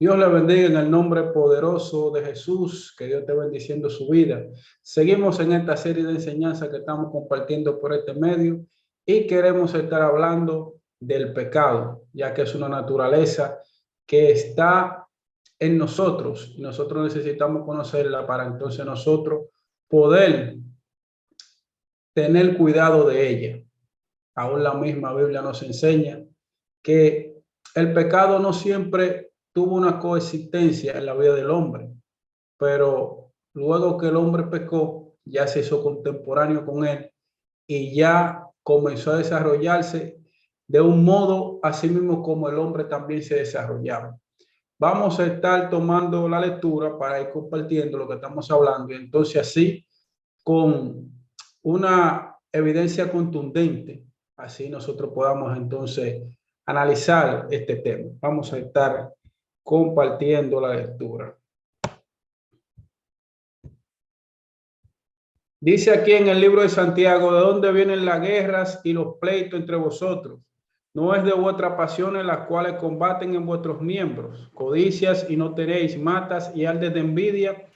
Dios le bendiga en el nombre poderoso de Jesús, que Dios esté bendiciendo su vida. Seguimos en esta serie de enseñanzas que estamos compartiendo por este medio y queremos estar hablando del pecado, ya que es una naturaleza que está en nosotros y nosotros necesitamos conocerla para entonces nosotros poder tener cuidado de ella. Aún la misma Biblia nos enseña que el pecado no siempre tuvo una coexistencia en la vida del hombre, pero luego que el hombre pecó, ya se hizo contemporáneo con él y ya comenzó a desarrollarse de un modo así mismo como el hombre también se desarrollaba. Vamos a estar tomando la lectura para ir compartiendo lo que estamos hablando y entonces así con una evidencia contundente, así nosotros podamos entonces analizar este tema. Vamos a estar compartiendo la lectura. Dice aquí en el libro de Santiago: ¿de dónde vienen las guerras y los pleitos entre vosotros? ¿No es de vuestras pasiones las cuales combaten en vuestros miembros? Codicias y no tenéis, matas y ardes de envidia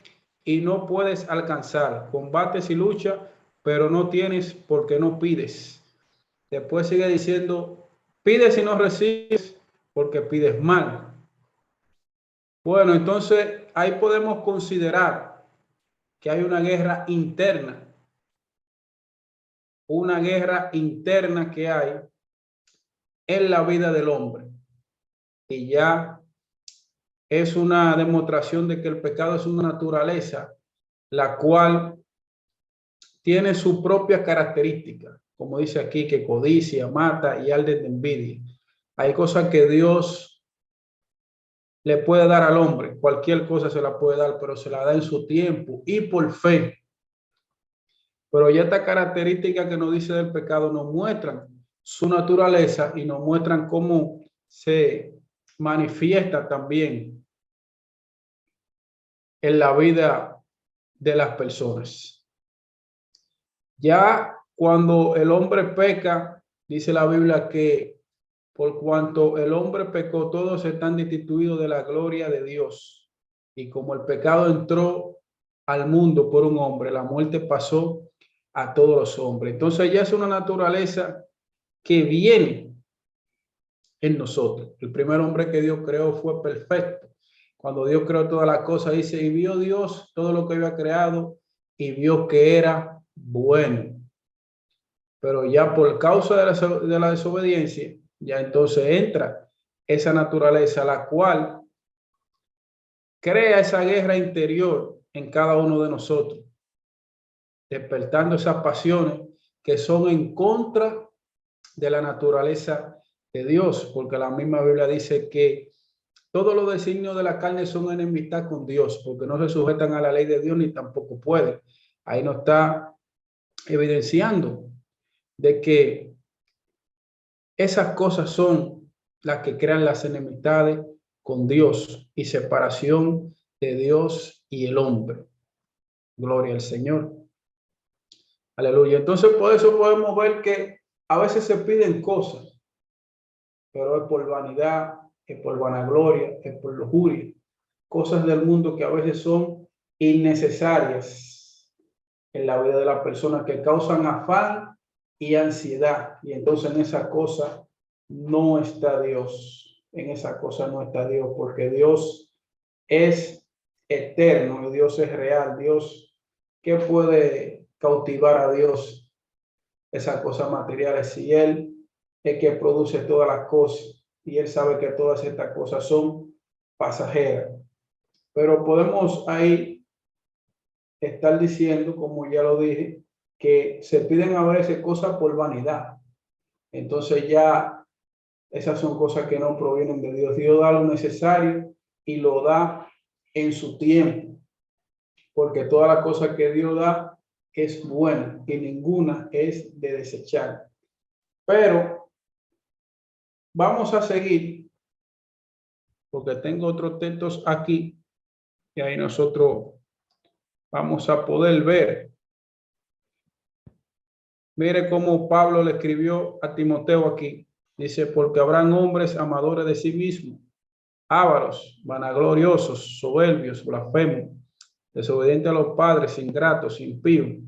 y no puedes alcanzar. Combates y luchas, pero no tienes porque no pides. Después sigue diciendo: pides y no recibes porque pides mal. Bueno, entonces ahí podemos considerar que hay una guerra interna que hay en la vida del hombre. Y ya es una demostración de que el pecado es una naturaleza, la cual tiene su propia característica, como dice aquí, que codicia, mata y arde de envidia. Hay cosas que Dios le puede dar al hombre, cualquier cosa se la puede dar, pero se la da en su tiempo y por fe. Pero ya esta característica que nos dice del pecado nos muestran su naturaleza y nos muestran cómo se manifiesta también en la vida de las personas. Ya cuando el hombre peca, dice la Biblia que por cuanto el hombre pecó, todos están destituidos de la gloria de Dios. Y como el pecado entró al mundo por un hombre, la muerte pasó a todos los hombres. Entonces ya es una naturaleza que viene en nosotros. El primer hombre que Dios creó fue perfecto. Cuando Dios creó todas las cosas, dice, y vio Dios todo lo que había creado y vio que era bueno. Pero ya por causa de la desobediencia, ya entonces entra esa naturaleza, la cual crea esa guerra interior en cada uno de nosotros, despertando esas pasiones que son en contra de la naturaleza de Dios, porque la misma Biblia dice que todos los designios de la carne son enemistad con Dios, porque no se sujetan a la ley de Dios ni tampoco pueden. Ahí nos está evidenciando de que esas cosas son las que crean las enemistades con Dios y separación de Dios y el hombre. Gloria al Señor. Aleluya. Entonces, por eso podemos ver que a veces se piden cosas, pero es por vanidad, es por vanagloria, es por lujuria. Cosas del mundo que a veces son innecesarias en la vida de la persona, que causan afán y ansiedad. Y entonces en esa cosa no está Dios. En esa cosa no está Dios, porque Dios es eterno y Dios es real. Dios, ¿qué puede cautivar a Dios? Esas cosas materiales, si Él es que produce todas las cosas y Él sabe que todas estas cosas son pasajeras. Pero podemos ahí estar diciendo, como ya lo dije, que se piden a veces cosas por vanidad. Entonces ya esas son cosas que no provienen de Dios. Dios da lo necesario y lo da en su tiempo, porque toda la cosa que Dios da es buena y ninguna es de desechar. Pero vamos a seguir, porque tengo otros textos aquí y ahí nosotros vamos a poder ver. Mire cómo Pablo le escribió a Timoteo aquí. Dice, porque habrán hombres amadores de sí mismos, ávaros, vanagloriosos, soberbios, blasfemos, desobedientes a los padres, ingratos, impíos,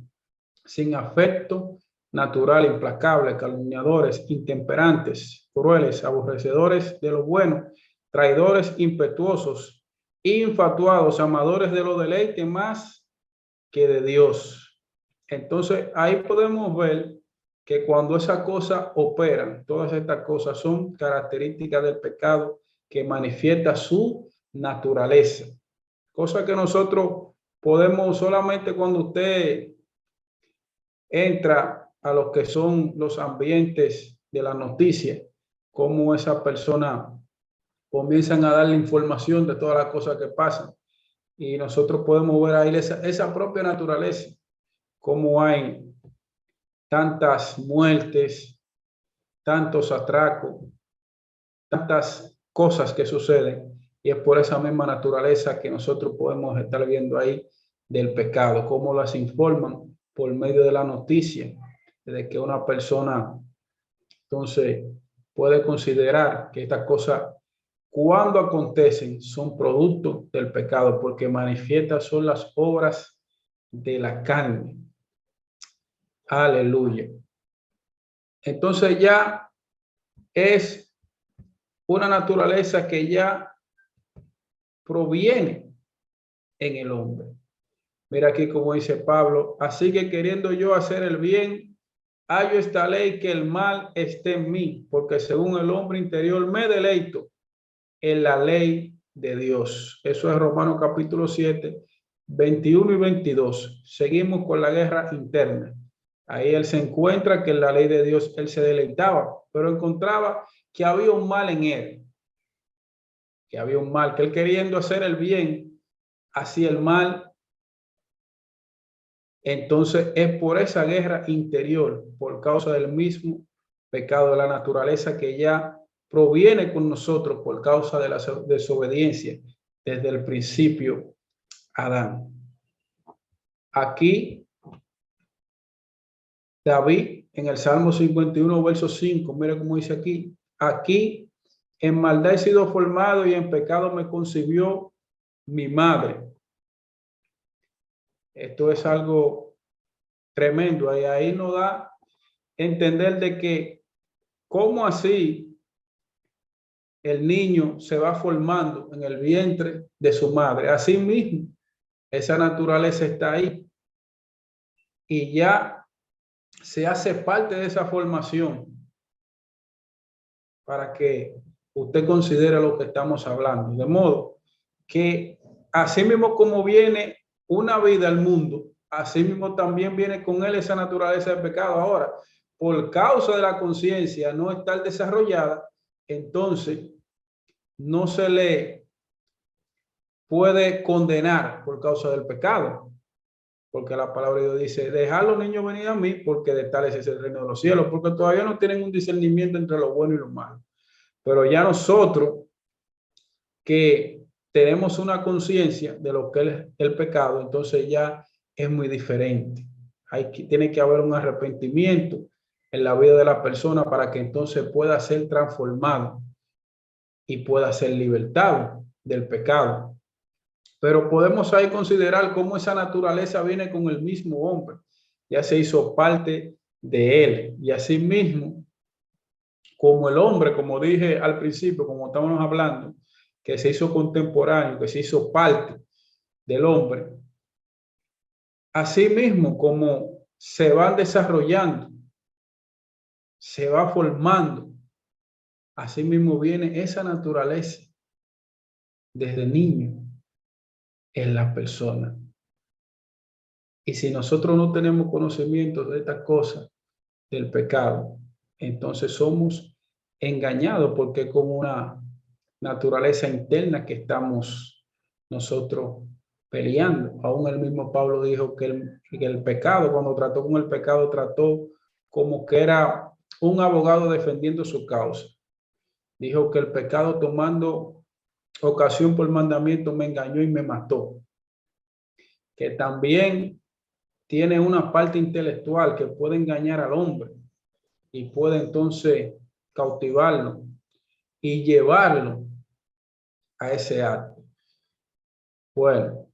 sin afecto natural, implacables, calumniadores, intemperantes, crueles, aborrecedores de lo bueno, traidores, impetuosos, infatuados, amadores de los deleites más que de Dios. Entonces ahí podemos ver que cuando esas cosas operan, todas estas cosas son características del pecado que manifiesta su naturaleza. Cosa que nosotros podemos solamente cuando usted entra a los que son los ambientes de la noticia, cómo esas personas comienzan a darle información de todas las cosas que pasan. Y nosotros podemos ver ahí esa propia naturaleza, cómo hay tantas muertes, tantos atracos, tantas cosas que suceden. Y es por esa misma naturaleza que nosotros podemos estar viendo ahí del pecado, cómo las informan por medio de la noticia, de que una persona entonces puede considerar que estas cosas cuando acontecen son producto del pecado, porque manifiestas son las obras de la carne. Aleluya. Entonces ya es una naturaleza que ya proviene en el hombre. Mira aquí como dice Pablo, así que queriendo yo hacer el bien, hallo esta ley que el mal esté en mí, porque según el hombre interior me deleito en la ley de Dios. Eso es Romanos capítulo 7, 21 y 22. Seguimos con la guerra interna. Ahí él se encuentra que en la ley de Dios él se deleitaba, pero encontraba que había un mal en él, que había un mal, que él queriendo hacer el bien, hacía el mal. Entonces es por esa guerra interior, por causa del mismo pecado de la naturaleza que ya proviene con nosotros por causa de la desobediencia desde el principio Adán. Aquí David en el Salmo 51 verso 5, mira cómo dice aquí en maldad he sido formado y en pecado me concibió mi madre. Esto es algo tremendo y ahí nos da a entender de que cómo así el niño se va formando en el vientre de su madre. Así mismo, esa naturaleza está ahí y ya se hace parte de esa formación para que usted considere lo que estamos hablando. De modo que así mismo como viene una vida al mundo, así mismo también viene con él esa naturaleza de pecado. Ahora, por causa de la conciencia no estar desarrollada, entonces no se le puede condenar por causa del pecado, porque la palabra de Dios dice, dejad los niños venir a mí, porque de tales es el reino de los cielos, porque todavía no tienen un discernimiento entre lo bueno y lo malo. Pero ya nosotros que tenemos una conciencia de lo que es el pecado, entonces ya es muy diferente. Tiene que haber un arrepentimiento en la vida de la persona para que entonces pueda ser transformado y pueda ser libertado del pecado. Pero podemos ahí considerar cómo esa naturaleza viene con el mismo hombre, ya se hizo parte de él. Y así mismo, como el hombre, como dije al principio, como estábamos hablando, que se hizo contemporáneo, que se hizo parte del hombre, así mismo como se van desarrollando, se va formando, así mismo viene esa naturaleza desde niño en la persona. Y si nosotros no tenemos conocimiento de estas cosas del pecado, entonces somos engañados porque es como una naturaleza interna que estamos nosotros peleando. Aún el mismo Pablo dijo que el pecado, cuando trató con el pecado, trató como que era un abogado defendiendo su causa. Dijo que el pecado tomando ocasión por mandamiento me engañó y me mató. Que también tiene una parte intelectual que puede engañar al hombre y puede entonces cautivarlo y llevarlo a ese acto. Bueno,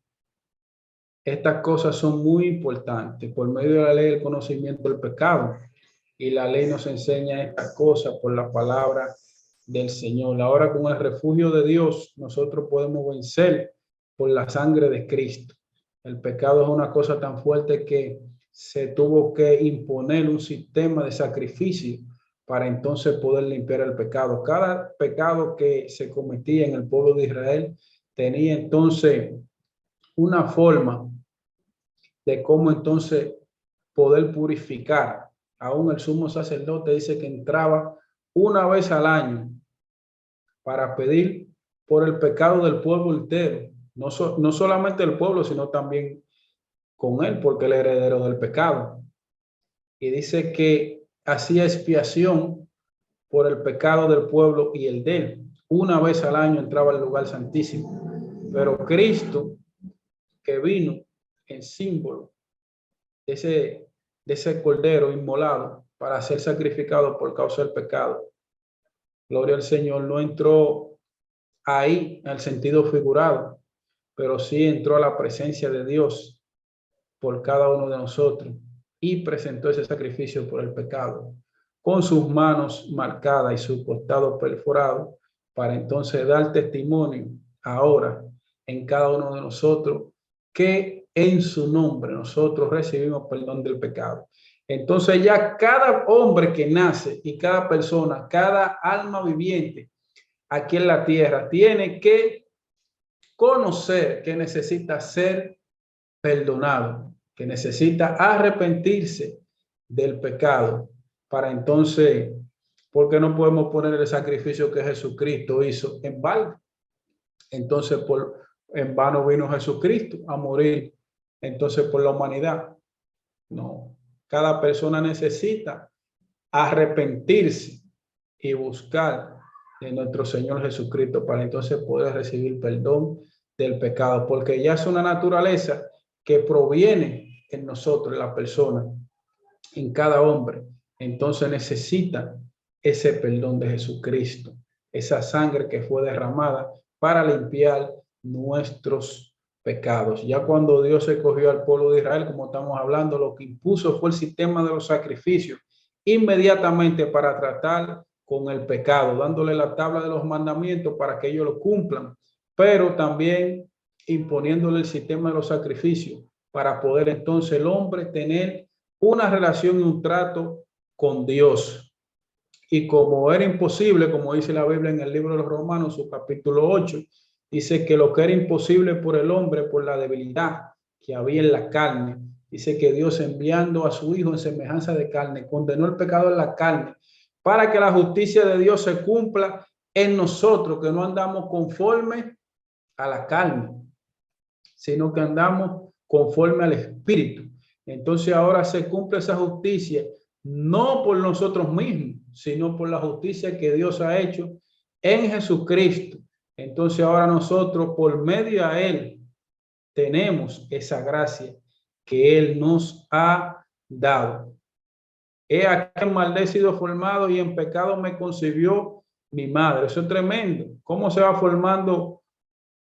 estas cosas son muy importantes. Por medio de la ley, el conocimiento del pecado. Y la ley nos enseña estas cosas por la palabra del Señor. Ahora, con el refugio de Dios, nosotros podemos vencer por la sangre de Cristo. El pecado es una cosa tan fuerte que se tuvo que imponer un sistema de sacrificio para entonces poder limpiar el pecado. Cada pecado que se cometía en el pueblo de Israel tenía entonces una forma de cómo entonces poder purificar. Aún el sumo sacerdote dice que entraba una vez al año para pedir por el pecado del pueblo entero. No solamente el pueblo, sino también con él, porque él es heredero del pecado. Y dice que hacía expiación por el pecado del pueblo y el de él. Una vez al año entraba al lugar santísimo. Pero Cristo, que vino en símbolo de ese cordero inmolado para ser sacrificado por causa del pecado, gloria al Señor, no entró ahí en el sentido figurado, pero sí entró a la presencia de Dios por cada uno de nosotros y presentó ese sacrificio por el pecado con sus manos marcadas y su costado perforado, para entonces dar testimonio ahora en cada uno de nosotros que en su nombre nosotros recibimos perdón del pecado. Entonces ya cada hombre que nace y cada persona, cada alma viviente aquí en la tierra tiene que conocer que necesita ser perdonado, que necesita arrepentirse del pecado para entonces, porque no podemos poner el sacrificio que Jesucristo hizo en balde. Entonces, en vano vino Jesucristo a morir entonces por la humanidad. No, cada persona necesita arrepentirse y buscar de nuestro Señor Jesucristo para entonces poder recibir perdón del pecado, porque ya es una naturaleza que proviene en nosotros, en la persona, en cada hombre. Entonces necesita ese perdón de Jesucristo, esa sangre que fue derramada para limpiar nuestros pecados. Ya cuando Dios escogió al pueblo de Israel, como estamos hablando, lo que impuso fue el sistema de los sacrificios inmediatamente para tratar con el pecado, dándole la tabla de los mandamientos para que ellos lo cumplan, pero también imponiéndole el sistema de los sacrificios para poder entonces el hombre tener una relación y un trato con Dios. Y como era imposible, como dice la Biblia en el libro de los Romanos, su capítulo 8, dice que lo que era imposible por el hombre, por la debilidad que había en la carne, dice que Dios, enviando a su Hijo en semejanza de carne, condenó el pecado en la carne para que la justicia de Dios se cumpla en nosotros, que no andamos conforme a la carne, sino que andamos conforme al Espíritu. Entonces ahora se cumple esa justicia no por nosotros mismos, sino por la justicia que Dios ha hecho en Jesucristo. Entonces ahora nosotros, por medio de Él, tenemos esa gracia que Él nos ha dado. He aquí maldecido formado y en pecado me concibió mi madre. Eso es tremendo. ¿Cómo se va formando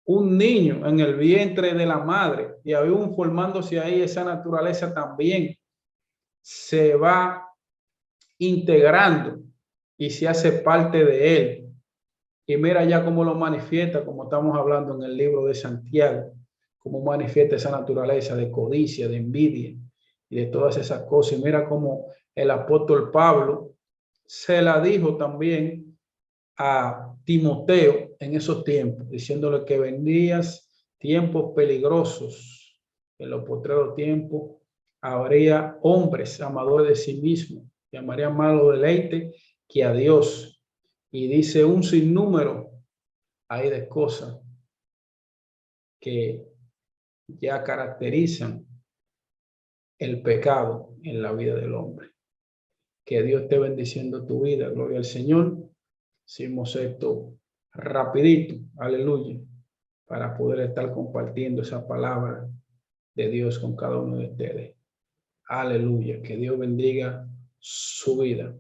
un niño en el vientre de la madre? Y aún formándose ahí esa naturaleza también se va integrando y se hace parte de él. Y mira ya cómo lo manifiesta, como estamos hablando en el libro de Santiago, cómo manifiesta esa naturaleza de codicia, de envidia y de todas esas cosas. Y mira cómo el apóstol Pablo se la dijo también a Timoteo en esos tiempos, diciéndole que vendrías tiempos peligrosos. En los postreros tiempos habría hombres amadores de sí mismos, que amarían más los deleites que a Dios. Y dice un sinnúmero ahí de cosas que ya caracterizan el pecado en la vida del hombre. Que Dios esté bendiciendo tu vida. Gloria al Señor. Hicimos esto rapidito, aleluya, para poder estar compartiendo esa palabra de Dios con cada uno de ustedes. Aleluya, que Dios bendiga su vida.